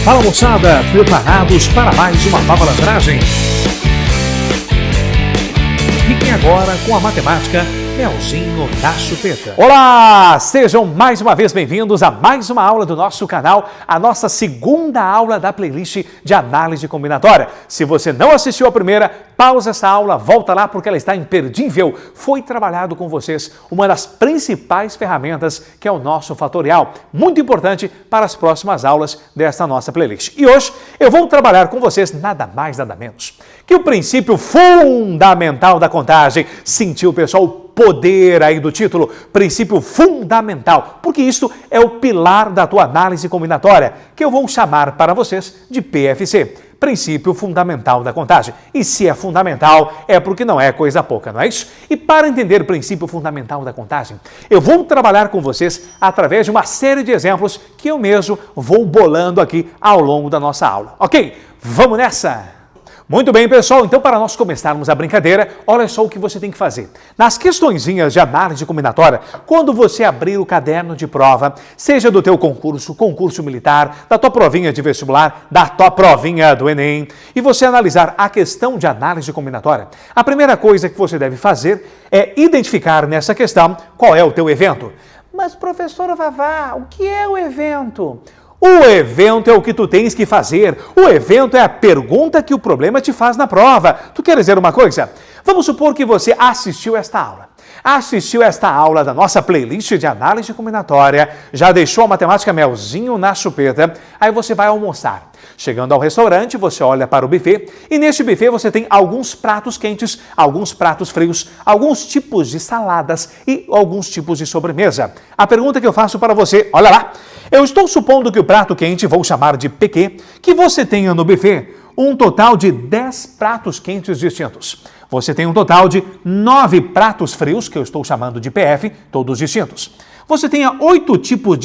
Fala moçada, preparados para mais uma malandragem? Fiquem agora com a matemática Melzinho na Chupeta. Olá, sejam mais uma vez bem-vindos a mais uma aula do nosso canal, a nossa segunda aula da playlist de análise combinatória. Se você não assistiu a primeira, pausa essa aula, volta lá porque ela está imperdível. Foi trabalhado com vocês uma das principais ferramentas que é o nosso fatorial, muito importante para as próximas aulas desta nossa playlist. E hoje eu vou trabalhar com vocês nada mais, nada menos que o princípio fundamental da contagem. Sentiu, pessoal, o poder aí do título, princípio fundamental, porque isto é o pilar da tua análise combinatória, que eu vou chamar para vocês de PFC, princípio fundamental da contagem. E se é fundamental, é porque não é coisa pouca, não é isso? E para entender o princípio fundamental da contagem, eu vou trabalhar com vocês através de uma série de exemplos que eu mesmo vou bolando aqui ao longo da nossa aula. Ok? Vamos nessa! Muito bem, pessoal, então para nós começarmos a brincadeira, olha só o que você tem que fazer. Nas questõezinhas de análise combinatória, quando você abrir o caderno de prova, seja do teu concurso militar, da tua provinha de vestibular, da tua provinha do Enem, e você analisar a questão de análise combinatória, a primeira coisa que você deve fazer é identificar nessa questão qual é o teu evento. Mas, professora Vavá, o que é o evento? O evento é o que tu tens que fazer. O evento é a pergunta que o problema te faz na prova. Tu quer dizer uma coisa? Vamos supor que você assistiu esta aula. Assistiu esta aula da nossa playlist de análise combinatória, já deixou a matemática Melzinho na Chupeta, aí você vai almoçar. Chegando ao restaurante, você olha para o buffet e neste buffet você tem alguns pratos quentes, alguns pratos frios, alguns tipos de saladas e alguns tipos de sobremesa. A pergunta que eu faço para você, olha lá, eu estou supondo que o prato quente, vou chamar de PQ, que você tenha no buffet um total de 10 pratos quentes distintos. Você tem um total de 9 pratos frios, que eu estou chamando de PF, todos distintos. Você tenha 8 tipos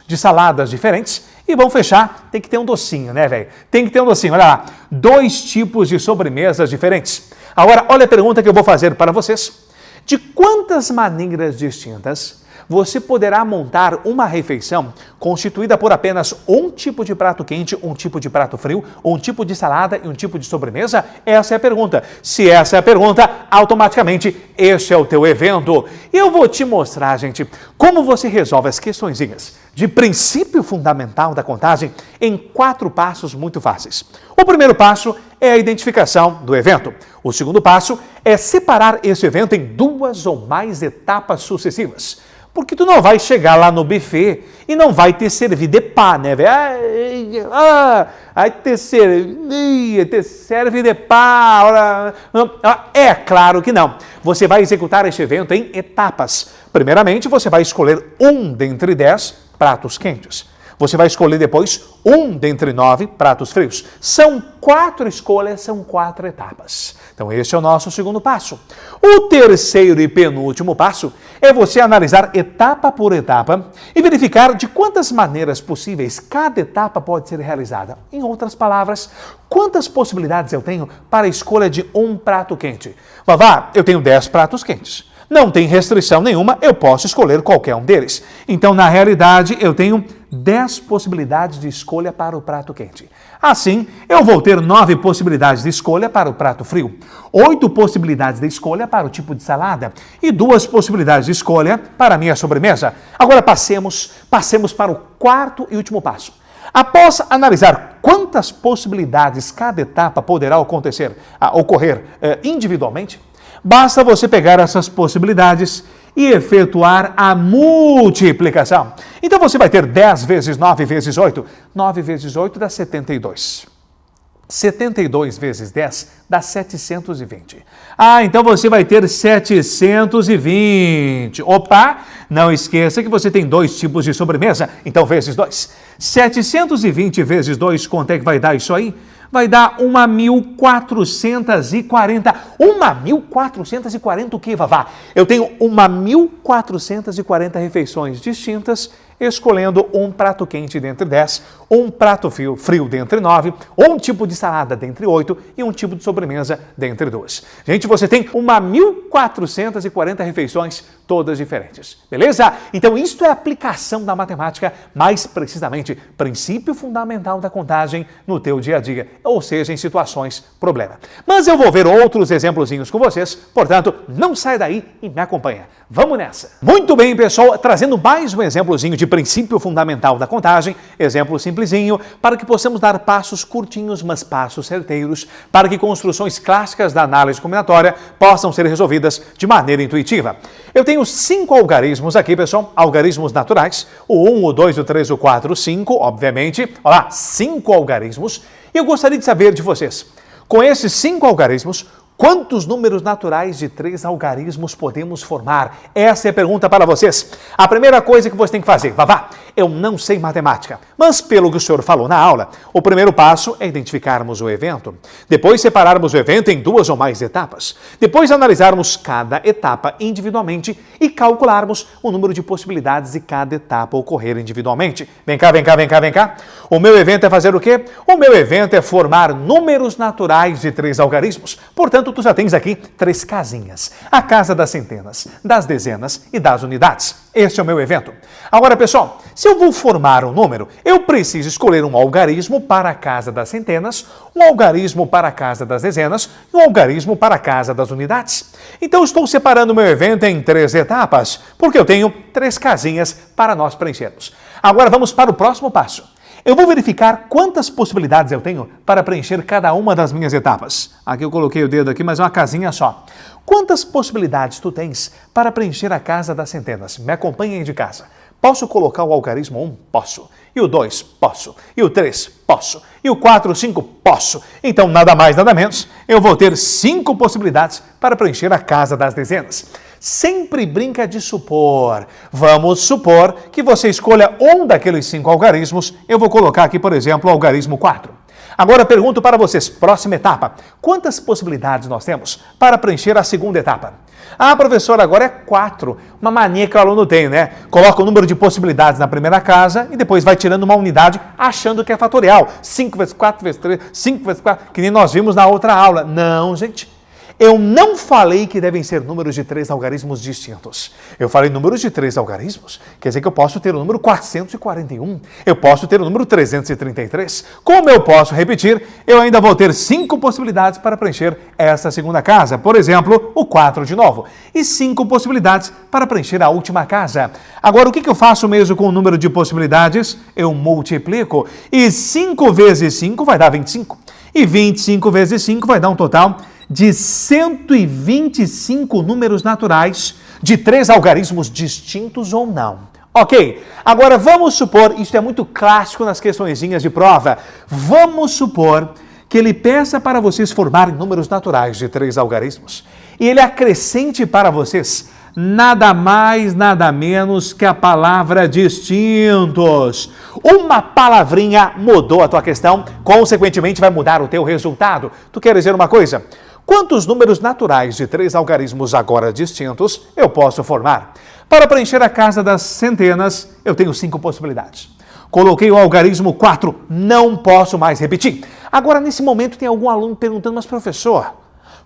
de saladas diferentes e vamos fechar, tem que ter um docinho, né, velho? Tem que ter um docinho, olha lá, 2 tipos de sobremesas diferentes. Agora, olha a pergunta que eu vou fazer para vocês. De quantas maneiras distintas você poderá montar uma refeição constituída por apenas um tipo de prato quente, um tipo de prato frio, um tipo de salada e um tipo de sobremesa? Essa é a pergunta. Se essa é a pergunta, automaticamente esse é o teu evento. E eu vou te mostrar, gente, como você resolve as questõezinhas de princípio fundamental da contagem em 4 passos muito fáceis. O primeiro passo é a identificação do evento. O segundo passo é separar esse evento em 2 ou mais etapas sucessivas. Porque tu não vai chegar lá no buffet e não vai ter servido de pá, né, velho? Vai ter serve de pá. É claro que não. Você vai executar este evento em etapas. Primeiramente, você vai escolher um dentre 10 pratos quentes. Você vai escolher depois um dentre 9 pratos frios. São 4 escolhas, são 4 etapas. Então, esse é o nosso segundo passo. O terceiro e penúltimo passo é você analisar etapa por etapa e verificar de quantas maneiras possíveis cada etapa pode ser realizada. Em outras palavras, quantas possibilidades eu tenho para a escolha de um prato quente? Vavá, eu tenho 10 pratos quentes. Não tem restrição nenhuma, eu posso escolher qualquer um deles. Então, na realidade, eu tenho 10 possibilidades de escolha para o prato quente. Assim, eu vou ter 9 possibilidades de escolha para o prato frio, 8 possibilidades de escolha para o tipo de salada e 2 possibilidades de escolha para a minha sobremesa. Agora, passemos para o quarto e último passo. Após analisar quantas possibilidades cada etapa poderá ocorrer individualmente, basta você pegar essas possibilidades e efetuar a multiplicação. Então você vai ter 10 vezes 9 vezes 8. 9 vezes 8 dá 72. 72 vezes 10 dá 720. Então você vai ter 720. Opa, não esqueça que você tem 2 tipos de sobremesa, então vezes 2. 720 vezes 2, quanto é que vai dar isso aí? Vai dar 1.440. 1.440 o quê, Vavá? Eu tenho 1.440 refeições distintas escolhendo um prato quente dentre 10, um prato frio dentre 9, um tipo de salada dentre 8 e um tipo de sobremesa dentre 2. Gente, você tem 1.440 refeições, todas diferentes. Beleza? Então, isto é a aplicação da matemática, mais precisamente, princípio fundamental da contagem no teu dia a dia, ou seja, em situações problema. Mas eu vou ver outros exemplozinhos com vocês, portanto, não sai daí e me acompanha. Vamos nessa! Muito bem, pessoal, trazendo mais um exemplozinho de princípio fundamental da contagem, exemplo simplesinho, para que possamos dar passos curtinhos, mas passos certeiros, para que construções clássicas da análise combinatória possam ser resolvidas de maneira intuitiva. Eu tenho 5 algarismos aqui, pessoal, algarismos naturais, o 1, o 2, o 3, o 4, o 5, obviamente, olha lá, 5 algarismos, e eu gostaria de saber de vocês, com esses 5 algarismos, quantos números naturais de 3 algarismos podemos formar? Essa é a pergunta para vocês. A primeira coisa que você tem que fazer, Vavá, eu não sei matemática, mas pelo que o senhor falou na aula, o primeiro passo é identificarmos o evento, depois separarmos o evento em 2 ou mais etapas, depois analisarmos cada etapa individualmente e calcularmos o número de possibilidades de cada etapa ocorrer individualmente. Vem cá, vem cá, vem cá, vem cá. O meu evento é fazer o quê? O meu evento é formar números naturais de 3 algarismos. Portanto, tu já tens aqui 3 casinhas. A casa das centenas, das dezenas e das unidades. Este é o meu evento. Agora, pessoal, se eu vou formar um número, eu preciso escolher um algarismo para a casa das centenas, um algarismo para a casa das dezenas e um algarismo para a casa das unidades. Então, estou separando o meu evento em 3 etapas, porque eu tenho 3 casinhas para nós preenchermos. Agora, vamos para o próximo passo. Eu vou verificar quantas possibilidades eu tenho para preencher cada uma das minhas etapas. Aqui eu coloquei o dedo aqui, mas é uma casinha só. Quantas possibilidades tu tens para preencher a casa das centenas? Me acompanhem de casa. Posso colocar o algarismo 1? Posso. E o 2? Posso. E o 3? Posso. E o 4, 5? Posso. Então, nada mais, nada menos, eu vou ter 5 possibilidades para preencher a casa das dezenas. Sempre brinca de supor. Vamos supor que você escolha um daqueles 5 algarismos. Eu vou colocar aqui, por exemplo, o algarismo 4. Agora pergunto para vocês, próxima etapa, quantas possibilidades nós temos para preencher a segunda etapa? Ah, professor, agora é 4. Uma mania que o aluno tem, né? Coloca o número de possibilidades na primeira casa e depois vai tirando uma unidade achando que é fatorial. 5 vezes 4 vezes 3, 5 vezes 4, que nem nós vimos na outra aula. Não, gente. Eu não falei que devem ser números de 3 algarismos distintos. Eu falei números de 3 algarismos. Quer dizer que eu posso ter o número 441. Eu posso ter o número 333. Como eu posso repetir, eu ainda vou ter 5 possibilidades para preencher essa segunda casa. Por exemplo, o 4 de novo. E 5 possibilidades para preencher a última casa. Agora, o que eu faço mesmo com o número de possibilidades? Eu multiplico. E 5 vezes 5 vai dar 25. E 25 vezes 5 vai dar um total de 125 números naturais de 3 algarismos distintos ou não. Ok, agora vamos supor, isso é muito clássico nas questõezinhas de prova, vamos supor que ele peça para vocês formarem números naturais de 3 algarismos e ele acrescente para vocês nada mais, nada menos que a palavra distintos. Uma palavrinha mudou a tua questão, consequentemente vai mudar o teu resultado. Tu quer dizer uma coisa? Quantos números naturais de 3 algarismos agora distintos eu posso formar? Para preencher a casa das centenas, eu tenho 5 possibilidades. Coloquei o algarismo 4, não posso mais repetir. Agora, nesse momento, tem algum aluno perguntando, mas professor,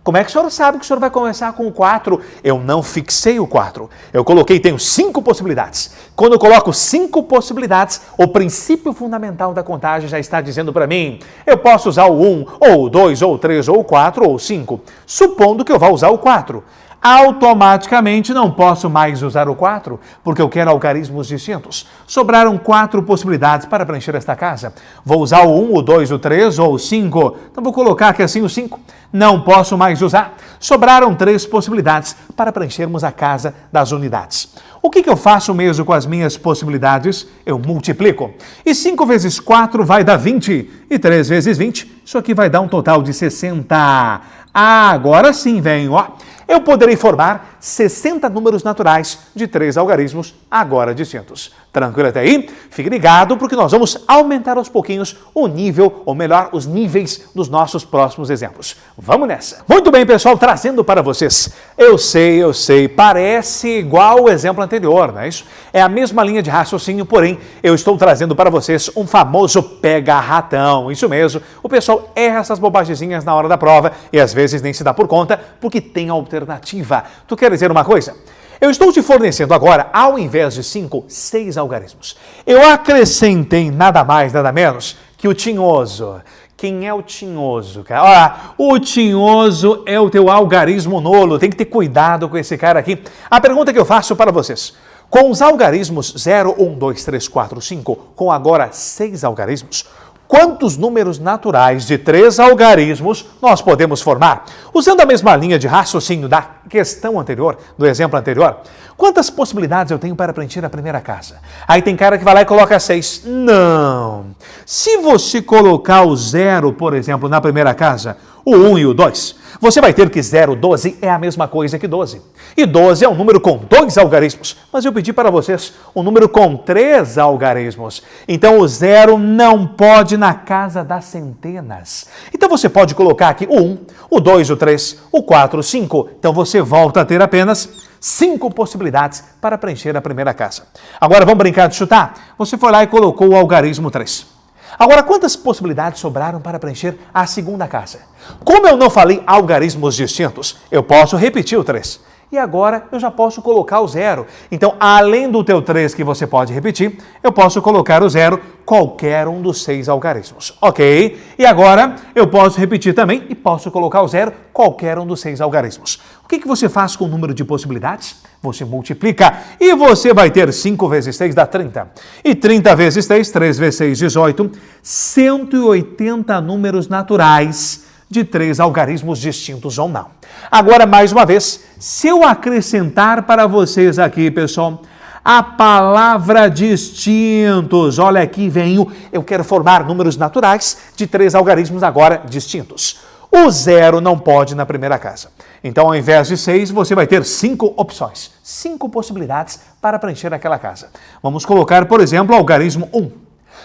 como é que o senhor sabe que o senhor vai começar com o 4? Eu não fixei o 4. Eu coloquei, tenho 5 possibilidades. Quando eu coloco 5 possibilidades, o princípio fundamental da contagem já está dizendo para mim, eu posso usar o 1, ou o 2, ou o 3, ou o 4, ou o 5. Supondo que eu vá usar o 4. Automaticamente não posso mais usar o 4, porque eu quero algarismos distintos. Sobraram 4 possibilidades para preencher esta casa. Vou usar o 1, o 2, o 3 ou o 5. Então vou colocar aqui assim o 5. Não posso mais usar. Sobraram 3 possibilidades para preenchermos a casa das unidades. O que eu faço mesmo com as minhas possibilidades? Eu multiplico. E 5 vezes 4 vai dar 20. E 3 vezes 20, isso aqui vai dar um total de 60. Agora sim, vem, ó. Eu poderei formar 60 números naturais de 3 algarismos agora distintos. Tranquilo até aí? Fique ligado porque nós vamos aumentar aos pouquinhos o nível, ou melhor, os níveis dos nossos próximos exemplos. Vamos nessa! Muito bem, pessoal, trazendo para vocês. Eu sei, parece igual o exemplo anterior, não é isso? É a mesma linha de raciocínio, porém, eu estou trazendo para vocês um famoso pega-ratão. Isso mesmo, o pessoal erra essas bobagemzinhas na hora da prova e às vezes nem se dá por conta porque tem alternativa. Tu quer dizer uma coisa? Eu estou te fornecendo agora, ao invés de 5, 6 algarismos. Eu acrescentei nada mais, nada menos que o tinhoso. Quem é o tinhoso, cara? Olha, o tinhoso é o teu algarismo nulo. Tem que ter cuidado com esse cara aqui. A pergunta que eu faço para vocês. Com os algarismos 0, 1, 2, 3, 4, 5, com agora 6 algarismos, quantos números naturais de 3 algarismos nós podemos formar? Usando a mesma linha de raciocínio da questão anterior, do exemplo anterior, quantas possibilidades eu tenho para preencher a primeira casa? Aí tem cara que vai lá e coloca 6. Não! Se você colocar o 0, por exemplo, na primeira casa, o 1 e o 2, você vai ter que 0, 12 é a mesma coisa que 12. E 12 é um número com 2 algarismos. Mas eu pedi para vocês um número com 3 algarismos. Então o 0 não pode na casa das centenas. Então você pode colocar aqui o 1, o 2, o 3, o 4, o 5. Então você volta a ter apenas 5 possibilidades para preencher a primeira casa. Agora vamos brincar de chutar? Você foi lá e colocou o algarismo 3. Agora, quantas possibilidades sobraram para preencher a segunda casa? Como eu não falei algarismos distintos, eu posso repetir o 3. E agora eu já posso colocar o 0. Então, além do teu 3 que você pode repetir, eu posso colocar o 0 qualquer um dos 6 algarismos. Ok? E agora eu posso repetir também e posso colocar o 0 qualquer um dos 6 algarismos. O que você faz com o número de possibilidades? Você multiplica e você vai ter 5 vezes 6 dá 30. E 30 vezes 3, 3 vezes 6, 18, 180 números naturais de 3 algarismos distintos ou não. Agora, mais uma vez, se eu acrescentar para vocês aqui, pessoal, a palavra distintos, olha aqui, eu quero formar números naturais de 3 algarismos agora distintos. O 0 não pode na primeira casa. Então, ao invés de 6, você vai ter 5 opções, 5 possibilidades para preencher aquela casa. Vamos colocar, por exemplo, o algarismo 1.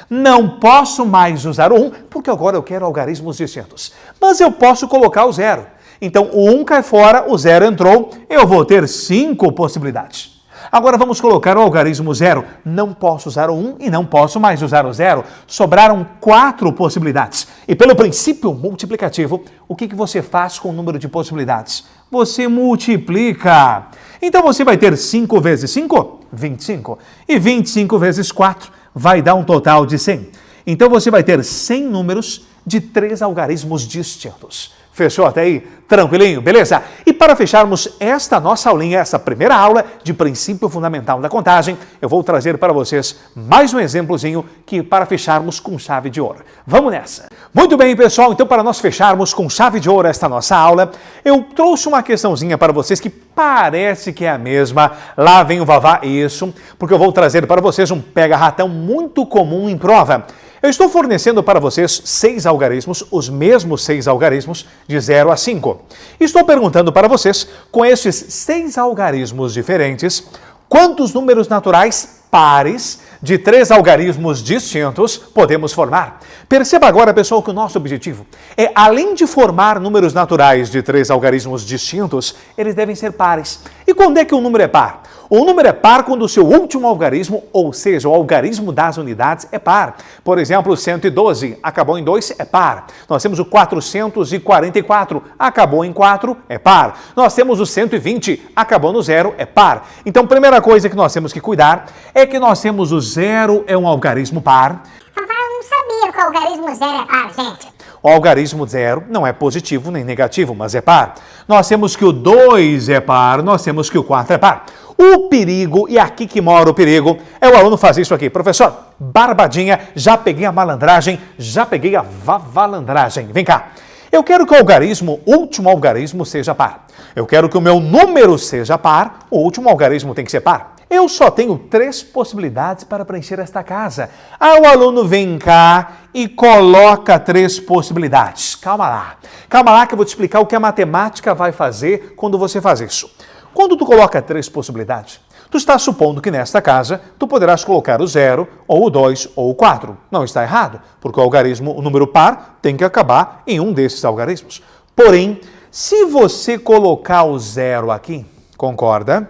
Não posso mais usar o 1, porque agora eu quero algarismos distintos. Mas eu posso colocar o 0. Então, o 1 cai fora, o 0 entrou, eu vou ter 5 possibilidades. Agora vamos colocar o algarismo 0. Não posso usar o 1 e não posso mais usar o 0. Sobraram 4 possibilidades. E pelo princípio multiplicativo, o que você faz com o número de possibilidades? Você multiplica. Então você vai ter 5 vezes 5, 25. E 25 vezes 4 vai dar um total de 100. Então você vai ter 100 números de 3 algarismos distintos. Fechou até aí? Tranquilinho? Beleza? E para fecharmos esta nossa aulinha, essa primeira aula de princípio fundamental da contagem, eu vou trazer para vocês mais um exemplozinho que para fecharmos com chave de ouro. Vamos nessa! Muito bem, pessoal, então para nós fecharmos com chave de ouro esta nossa aula, eu trouxe uma questãozinha para vocês que parece que é a mesma. Lá vem o Vavá, isso, porque eu vou trazer para vocês um pega-ratão muito comum em prova. Eu estou fornecendo para vocês 6 algarismos, os mesmos 6 algarismos de 0 a 5. Estou perguntando para vocês, com estes 6 algarismos diferentes, quantos números naturais pares de 3 algarismos distintos podemos formar? Perceba agora, pessoal, que o nosso objetivo é, além de formar números naturais de 3 algarismos distintos, eles devem ser pares. E quando é que um número é par? O número é par quando o seu último algarismo, ou seja, o algarismo das unidades, é par. Por exemplo, 112 acabou em 2, é par. Nós temos o 444, acabou em 4, é par. Nós temos o 120, acabou no 0, é par. Então, primeira coisa que nós temos que cuidar é que nós temos o 0 é um algarismo par. Eu não sabia que o algarismo 0 é par, gente. O algarismo 0 não é positivo nem negativo, mas é par. Nós temos que o 2 é par, nós temos que o 4 é par. O perigo, e aqui que mora o perigo, é o aluno fazer isso aqui. Professor, barbadinha, já peguei a malandragem, já peguei a vavalandragem. Vem cá. Eu quero que o algarismo, último algarismo, seja par. Eu quero que o meu número seja par, o último algarismo tem que ser par. Eu só tenho 3 possibilidades para preencher esta casa. Aí o aluno vem cá e coloca 3 possibilidades. Calma lá que eu vou te explicar o que a matemática vai fazer quando você faz isso. Quando tu coloca 3 possibilidades, tu está supondo que nesta casa tu poderás colocar o 0, ou o 2, ou o 4. Não está errado, porque o número par, tem que acabar em um desses algarismos. Porém, se você colocar o 0 aqui, concorda?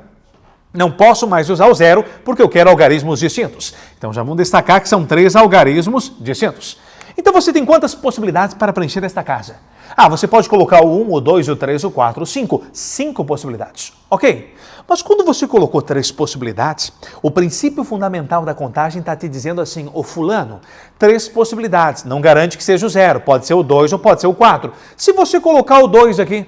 Não posso mais usar o 0 porque eu quero algarismos distintos. Então já vamos destacar que são 3 algarismos distintos. Então você tem quantas possibilidades para preencher esta casa? Você pode colocar o 1, o 2, o 3, o 4, o 5. 5 possibilidades. Ok. Mas quando você colocou 3 possibilidades, o princípio fundamental da contagem está te dizendo assim, ô fulano, 3 possibilidades, não garante que seja o 0, pode ser o 2 ou pode ser o 4. Se você colocar o 2 aqui,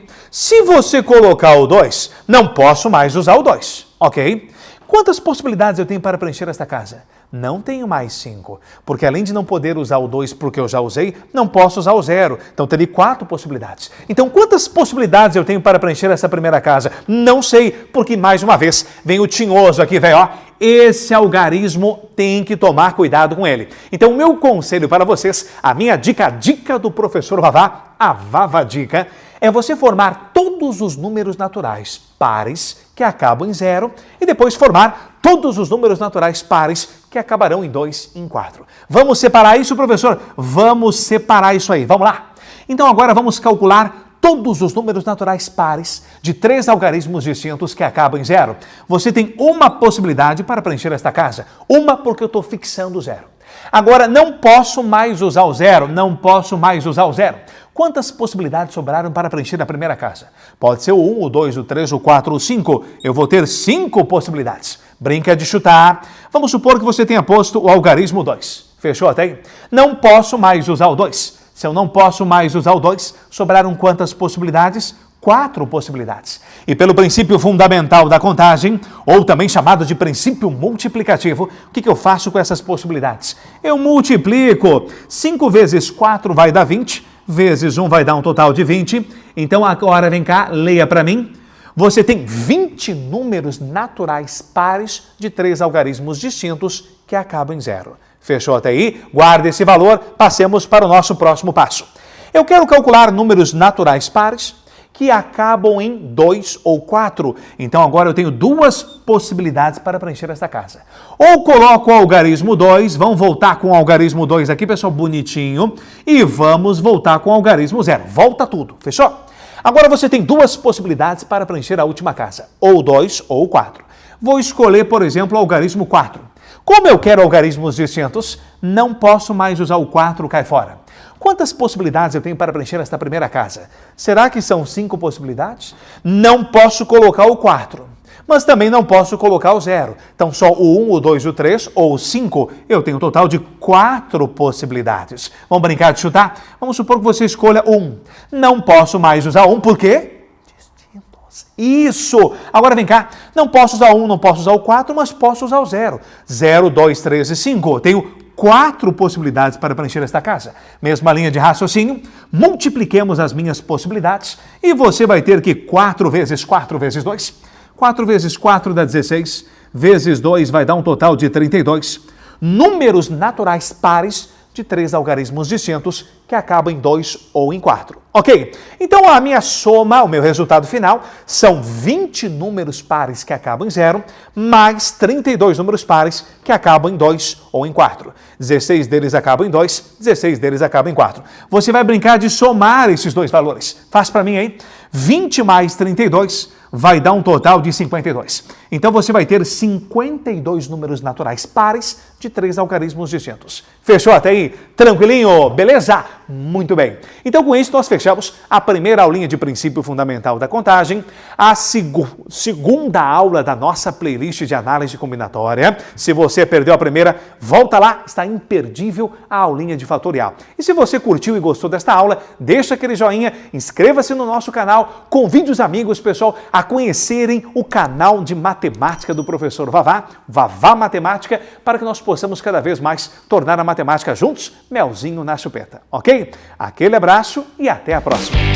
não posso mais usar o 2, ok? Quantas possibilidades eu tenho para preencher esta casa? Não tenho mais 5, porque além de não poder usar o 2 porque eu já usei, não posso usar o 0, então teria 4 possibilidades. Então quantas possibilidades eu tenho para preencher essa primeira casa? Não sei, porque mais uma vez vem o tinhoso aqui, velho, ó. Esse algarismo tem que tomar cuidado com ele. Então o meu conselho para vocês, a minha dica, a dica do professor Vavá, a Vava Dica, é você formar todos os números naturais pares que acabam em 0 e depois formar todos os números naturais pares que acabarão em 2 e em 4. Vamos separar isso, professor? Vamos separar isso aí. Vamos lá? Então agora vamos calcular todos os números naturais pares de 3 algarismos distintos que acabam em 0. Você tem uma possibilidade para preencher esta casa. Uma porque eu estou fixando o 0. Agora, não posso mais usar o 0. Quantas possibilidades sobraram para preencher a primeira casa? Pode ser o 1, o 2, o 3, o 4, o 5. Eu vou ter 5 possibilidades. Brinca de chutar. Vamos supor que você tenha posto o algarismo 2. Fechou até aí? Não posso mais usar o 2. Se eu não posso mais usar o 2, sobraram quantas possibilidades? 4 possibilidades. E pelo princípio fundamental da contagem, ou também chamado de princípio multiplicativo, o que eu faço com essas possibilidades? Eu multiplico. 5 vezes 4 vai dar 20, vezes 1 vai dar um total de 20. Então agora vem cá, leia para mim. Você tem 20 números naturais pares de 3 algarismos distintos que acabam em 0. Fechou até aí? Guarde esse valor, passemos para o nosso próximo passo. Eu quero calcular números naturais pares que acabam em 2 ou 4. Então agora eu tenho 2 possibilidades para preencher esta casa. Ou coloco o algarismo 2, vamos voltar com o algarismo 2 aqui, pessoal, bonitinho, e vamos voltar com o algarismo 0. Volta tudo, fechou? Agora você tem 2 possibilidades para preencher a última casa, ou 2 ou 4. Vou escolher, por exemplo, o algarismo 4. Como eu quero algarismos distintos, não posso mais usar o 4, cai fora. Quantas possibilidades eu tenho para preencher esta primeira casa? Será que são 5 possibilidades? Não posso colocar o 4, mas também não posso colocar o 0. Então só o 1, o 2, o 3 ou o 5, eu tenho um total de 4 possibilidades. Vamos brincar de chutar? Vamos supor que você escolha 1. Não posso mais usar 1, por quê? Isso! Agora vem cá, não posso usar 1, não posso usar o 4, mas posso usar o 0. 0, 2, 3 e 5. Tenho 4 possibilidades para preencher esta casa. Mesma linha de raciocínio, multipliquemos as minhas possibilidades e você vai ter que 4 vezes 4 vezes 2. 4 vezes 4 dá 16, vezes 2 vai dar um total de 32. Números naturais pares de 3 algarismos distintos que acabam em 2 ou em 4. Ok? Então a minha soma, o meu resultado final, são 20 números pares que acabam em 0, mais 32 números pares que acabam em 2 ou em 4. 16 deles acabam em 2, 16 deles acabam em 4. Você vai brincar de somar esses dois valores. Faz para mim aí. 20 mais 32 vai dar um total de 52. Então você vai ter 52 números naturais pares de 3 algarismos distintos. Fechou até aí? Tranquilinho? Beleza? Muito bem. Então com isso nós fechamos a primeira aulinha de princípio fundamental da contagem, a segunda aula da nossa playlist de análise combinatória. Se você perdeu a primeira, volta lá, está imperdível a aulinha de fatorial. E se você curtiu e gostou desta aula, deixa aquele joinha, inscreva-se no nosso canal, convide os amigos, pessoal, a conhecerem o canal de matemática do professor Vavá, Vavá Matemática, para que nós possamos cada vez mais tornar a matemática juntos, melzinho na chupeta, ok? Aquele abraço e até a próxima!